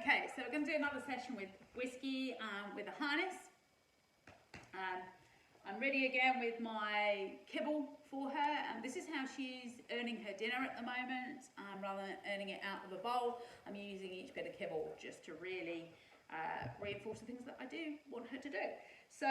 Okay, so we're going to do another session with Whiskey with a harness. I'm ready again with my kibble for her, and this is how she's earning her dinner at the moment. Rather than earning it out of a bowl, I'm using each bit of kibble just to really reinforce the things that I do want her to do. So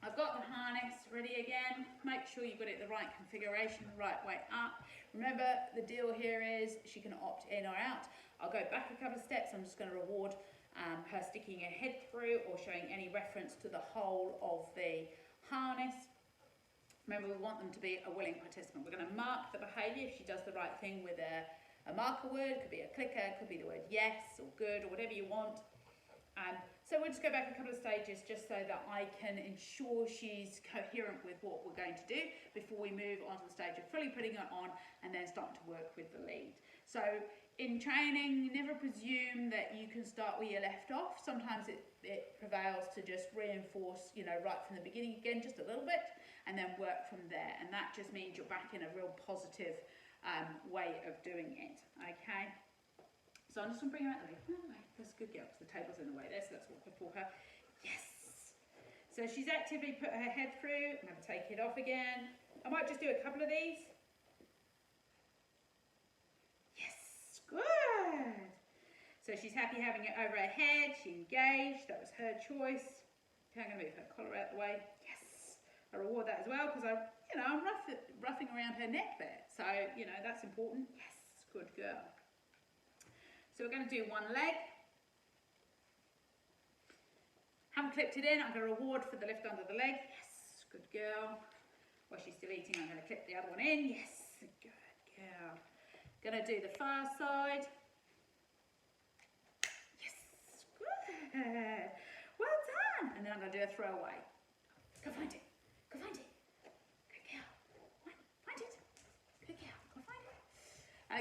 I've got the harness ready again. Make sure you've got it the right configuration, the right way up. Remember, the deal here is she can opt in or out. I'll go back a couple of steps. I'm just going to reward her sticking her head through or showing any reference to the whole of the harness. Remember, we want them to be a willing participant. We're going to mark the behaviour if she does the right thing with a marker word. Could be a clicker, could be the word yes or good or whatever you want. So we'll just go back a couple of stages just so that I can ensure she's coherent with what we're going to do before we move on to the stage of fully putting it on and then starting to work with the lead. So in training, never presume that you can start where you left off. Sometimes it prevails to just reinforce, right from the beginning again, just a little bit, and then work from there. And that just means you're back in a real positive way of doing it, okay? So I'm just going to bring her out the way. That's a good girl, because the table's in the way there, so let's walk before her. Yes! So she's actively put her head through. I'm going to take it off again. I might just do a couple of these. Yes! Good! So she's happy having it over her head. She engaged. That was her choice. Okay, I'm going to move her collar out the way. Yes! I reward that as well, because I'm roughing around her neck there. So, that's important. Yes! Good girl. So we're going to do one leg. Haven't clipped it in. I'm going to reward for the lift under the leg. Yes, good girl. While she's still eating, I'm going to clip the other one in. Yes, good girl. Going to do the far side. Yes, good. Well done. And then I'm going to do a throwaway. Go find it. Go find it. Good girl. Find it. Good girl. Go find it.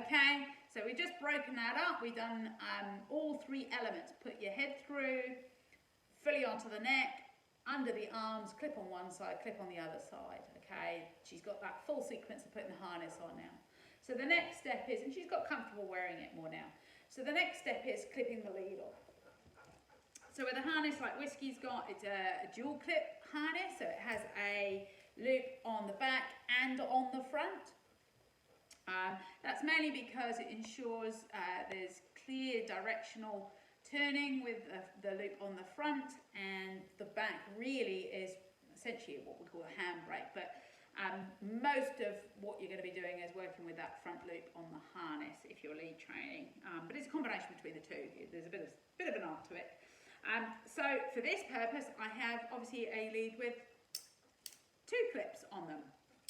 Okay. So we've just broken that up. We've done all three elements. Put your head through, fully onto the neck, under the arms, clip on one side, clip on the other side, okay? She's got that full sequence of putting the harness on now. So the next step is, and she's got comfortable wearing it more now. So the next step is clipping the lead on. So with a harness like Whiskey's got, it's a dual clip harness, so it has a loop on the back and on the front. That's mainly because it ensures there's clear directional turning with the loop on the front, and the back really is essentially what we call a handbrake. But most of what you're going to be doing is working with that front loop on the harness if you're lead training. But it's a combination between the two. There's a bit of an art to it. So for this purpose, I have obviously a lead with two clips on them.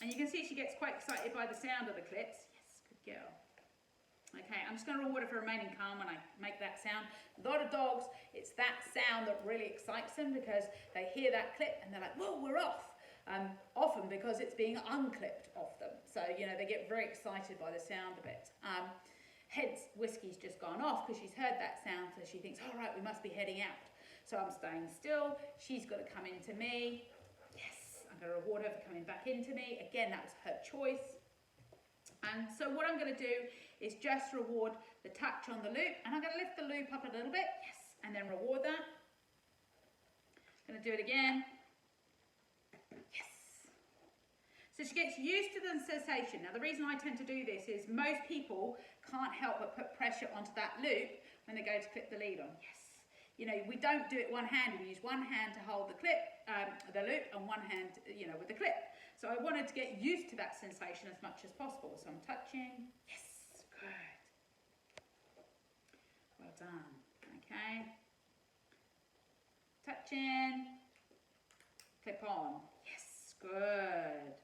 And you can see she gets quite excited by the sound of the clips. Girl. Okay, I'm just going to reward her for remaining calm when I make that sound. A lot of dogs, it's that sound that really excites them because they hear that clip and they're like, whoa, we're off. Often because it's being unclipped off them. So, they get very excited by the sound of it. Hence, Whiskey's just gone off because she's heard that sound, so she thinks, all right, we must be heading out. So I'm staying still. She's got to come into me. Yes, I'm going to reward her for coming back into me. Again, that was her choice. And so what I'm going to do is just reward the touch on the loop, and I'm going to lift the loop up a little bit, yes, and then reward that. Going to do it again, yes. So she gets used to the sensation. Now the reason I tend to do this is most people can't help but put pressure onto that loop when they go to clip the lead on, yes. We don't do it one-handed. We use one hand to hold the clip, the loop, and one hand, with the clip. So I wanted to get used to that sensation as much as possible. So I'm touching. Yes, good. Well done. Okay. Touching. Clip on. Yes, good.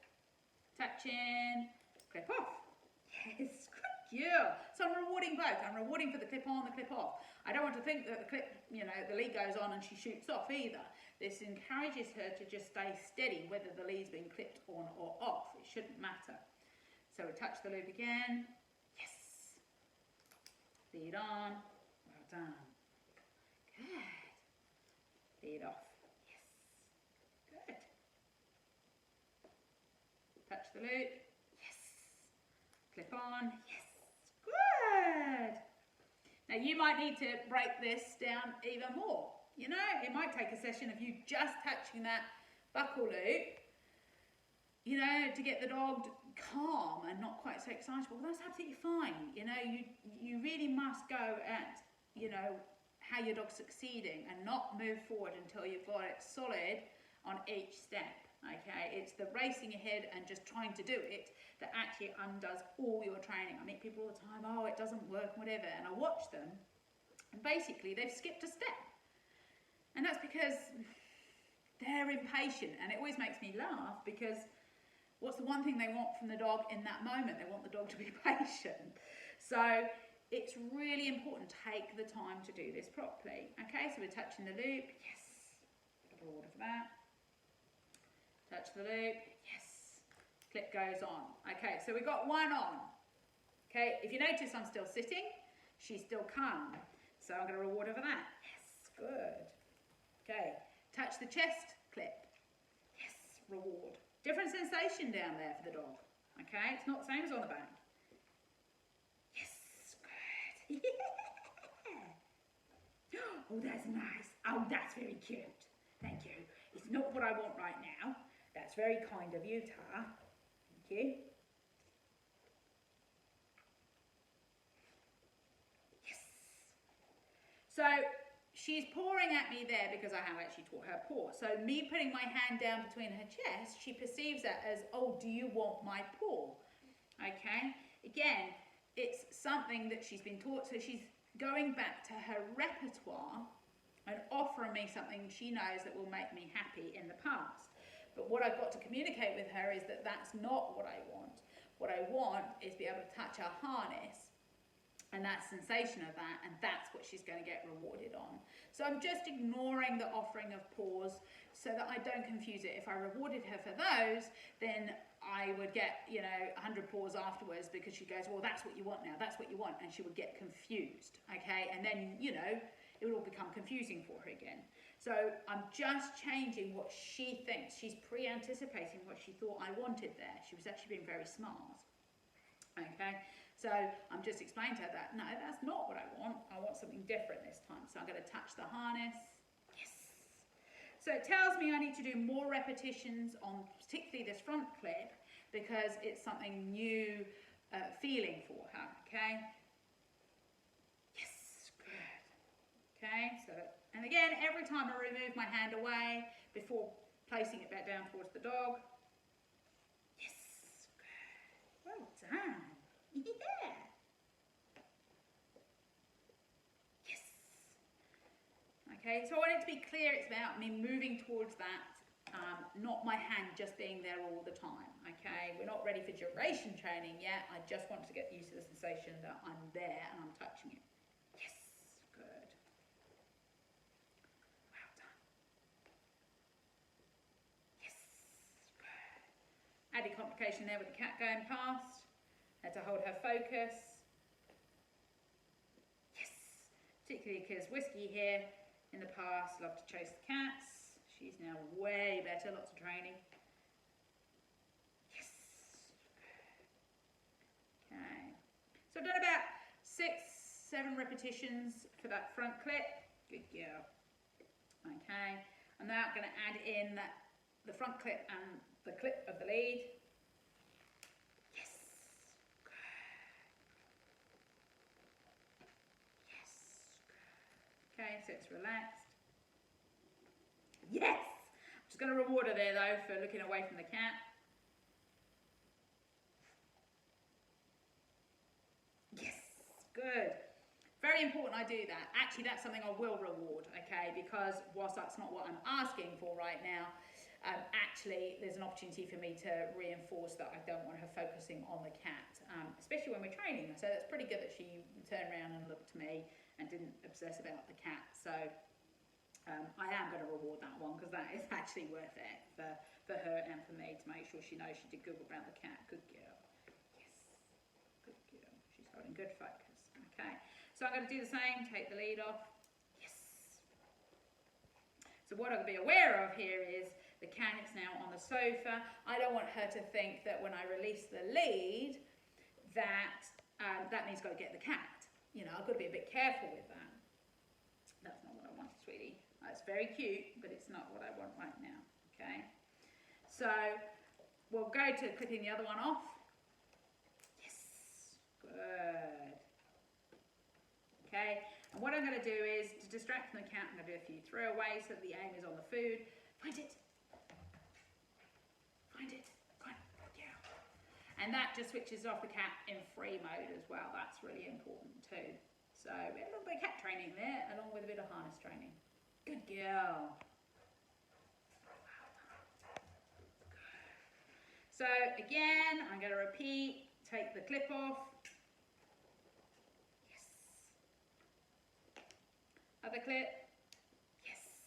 Touching. Clip off. Yes, good girl. So I'm rewarding both. I'm rewarding for the clip on, the clip off. I don't want to think that the clip, the lead goes on and she shoots off either. This encourages her to just stay steady whether the lead's been clipped on or off. It shouldn't matter. So we touch the loop again. Yes. Lead on. Well done. Good. Lead off. Yes. Good. Touch the loop. Yes. Clip on. Yes. Good. Now you might need to break this down even more. You know, it might take a session of you just touching that buckle loop, you know, to get the dog calm and not quite so excitable. Well, that's absolutely fine. You know, you really must go at, you know, how your dog's succeeding and not move forward until you've got it solid on each step. Okay, it's the racing ahead and just trying to do it that actually undoes all your training. I meet people all the time, oh, it doesn't work, whatever, and I watch them, and basically they've skipped a step. And that's because they're impatient, and it always makes me laugh because what's the one thing they want from the dog in that moment? They want the dog to be patient. So it's really important to take the time to do this properly. Okay, so we're touching the loop, yes, got a order for that. Touch the loop, yes, clip goes on. Okay, so we've got one on. Okay, if you notice I'm still sitting, she's still calm. So I'm going to reward her for that. Yes, good. Okay, touch the chest, clip. Yes, reward. Different sensation down there for the dog. Okay, it's not the same as on the back. Yes, good. Yeah. Oh, that's nice. Oh, that's very cute. Thank you. It's not what I want right now. That's very kind of you, Tara. Thank you. Yes. So she's pawing at me there because I have actually taught her paw. So me putting my hand down between her chest, she perceives that as, oh, do you want my paw? Okay. Again, it's something that she's been taught. So she's going back to her repertoire and offering me something she knows that will make me happy in the past. But what I've got to communicate with her is that that's not what I want. What I want is be able to touch her harness and that sensation of that, and that's what she's going to get rewarded on. So I'm just ignoring the offering of paws so that I don't confuse it. If I rewarded her for those, then I would get, you know, 100 paws afterwards because she goes, well, that's what you want now, that's what you want, and she would get confused, okay? And then, you know, it would all become confusing for her again. So I'm just changing what she thinks. She's pre-anticipating what she thought I wanted there. She was actually being very smart. Okay, so I'm just explaining to her that, no, that's not what I want. I want something different this time. So I'm going to touch the harness. Yes. So it tells me I need to do more repetitions on particularly this front clip because it's something new feeling for her. Okay. Yes, good. Okay, so, and again, every time I remove my hand away before placing it back down towards the dog. Yes, good. Well done. Yeah. Yes. Okay, so I want it to be clear it's about me moving towards that, not my hand just being there all the time. Okay, we're not ready for duration training yet. I just want to get used to the sensation that I'm there and I'm touching it. Yes, good. Well done. Yes, good. Added complication there with the cat going past. Had to hold her focus. Yes, particularly because Whiskey here in the past loved to chase the cats. She's now way better, lots of training. Yes. Okay. So I've done about 6-7 repetitions for that front clip. Good girl. Okay. I'm now going to add in the front clip and the clip of the lead. Yes. Yes. Okay, so it's relaxed. Yes! I'm just going to reward her there though for looking away from the cat. Yes, good. Very important I do that. Actually, that's something I will reward, okay? Because whilst that's not what I'm asking for right now, actually there's an opportunity for me to reinforce that I don't want her focusing on the cat, especially when we're training. So that's pretty good that she turned around and looked to me and didn't obsess about the cat. So I am going to reward that one because that is actually worth it for her and for me to make sure she knows she did good around the cat. Good girl. Yes. Good girl. She's holding good focus. Okay. So I'm going to do the same. Take the lead off. Yes. So what I'll be aware of here is the cat is now on the sofa. I don't want her to think that when I release the lead that that means go get the cat. you know, I've got to be a bit careful with that. That's not what I want, sweetie. It's very cute, but it's not what I want right now, okay? So we'll go to clipping the other one off. Yes, good. Okay, and what I'm going to do is, to distract from the cat, I'm going to do a few throwaways so that the aim is on the food. Find it. Find it. Go on. Yeah. And that just switches off the cat in free mode as well. That's really important too. So we had a little bit of cat training there, along with a bit of harness training. Good girl. So again, I'm going to repeat, take the clip off. Yes. Other clip. Yes.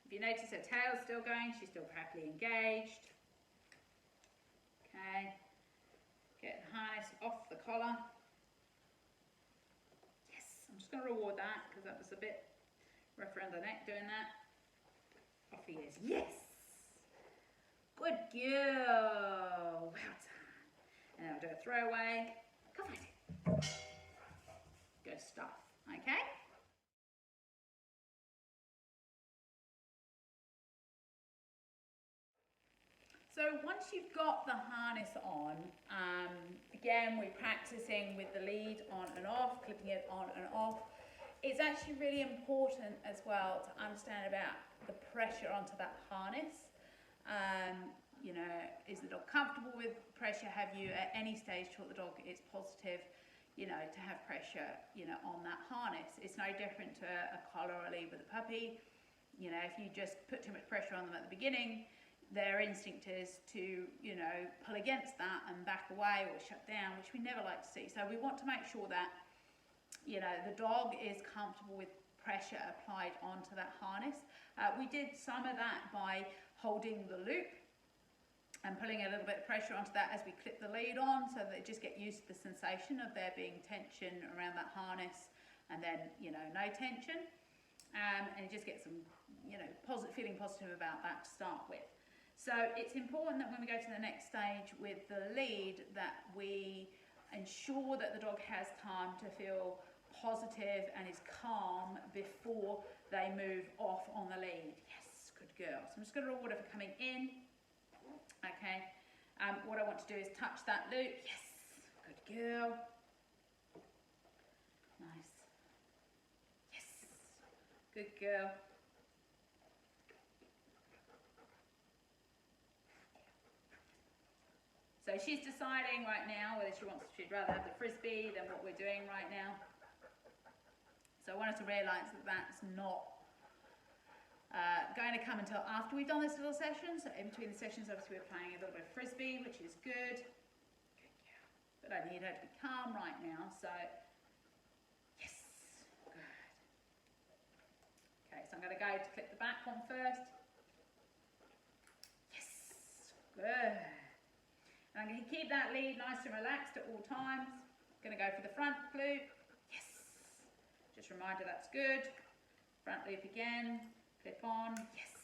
If you notice her tail's still going, she's still happily engaged. Okay. Get the harness off the collar. Yes, I'm just going to reward that because that was a bit rough around the neck doing that. Off he is. Yes. Good girl. Well done. And then I'll do a throwaway. Go find it. Good stuff. Okay. So once you've got the harness on, again, we're practicing with the lead on and off, clipping it on and off. It's actually really important as well to understand about the pressure onto that harness. You know, is the dog comfortable with pressure? Have you at any stage taught the dog it's positive, you know, to have pressure, you know, on that harness? It's no different to a collar or a lead with a puppy. You know, if you just put too much pressure on them at the beginning, their instinct is to, you know, pull against that and back away or shut down, which we never like to see. So we want to make sure that, you know, the dog is comfortable with pressure applied onto that harness. We did some of that by holding the loop and pulling a little bit of pressure onto that as we clip the lead on, so that they just get used to the sensation of there being tension around that harness and then, you know, no tension. And you just get some, you know, feeling positive about that to start with. So it's important that when we go to the next stage with the lead that we ensure that the dog has time to feel positive and is calm before they move off on the lead. Yes, good girl. So I'm just going to reward her for coming in. Okay. What I want to do is touch that loop. Yes, good girl. Nice. Yes, good girl. So she's deciding right now whether she'd rather have the frisbee than what we're doing right now. So I want her to realise that that's not going to come until after we've done this little session. So in between the sessions, obviously we're playing a little bit of frisbee, which is good. But I need her to be calm right now. So yes, good. Okay, so I'm going to go to clip the back one first. Yes, good. And I'm going to keep that lead nice and relaxed at all times. Going to go for the front loop. Yes. Just remind her that's good. Front loop again. Clip on. Yes.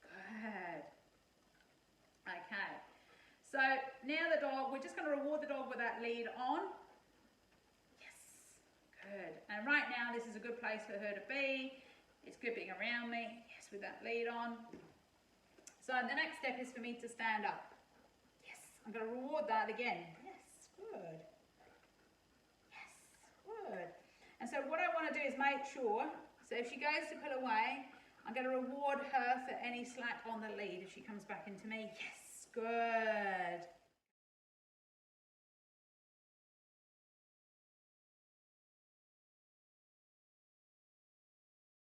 Good. Okay. So now the dog, we're just going to reward the dog with that lead on. Yes. Good. And right now this is a good place for her to be. It's good being around me. Yes, with that lead on. So the next step is for me to stand up. I'm going to reward that again. Yes, good. Yes, good. And so what I want to do is make sure, so if she goes to pull away, I'm going to reward her for any slack on the lead if she comes back into me. Yes, good.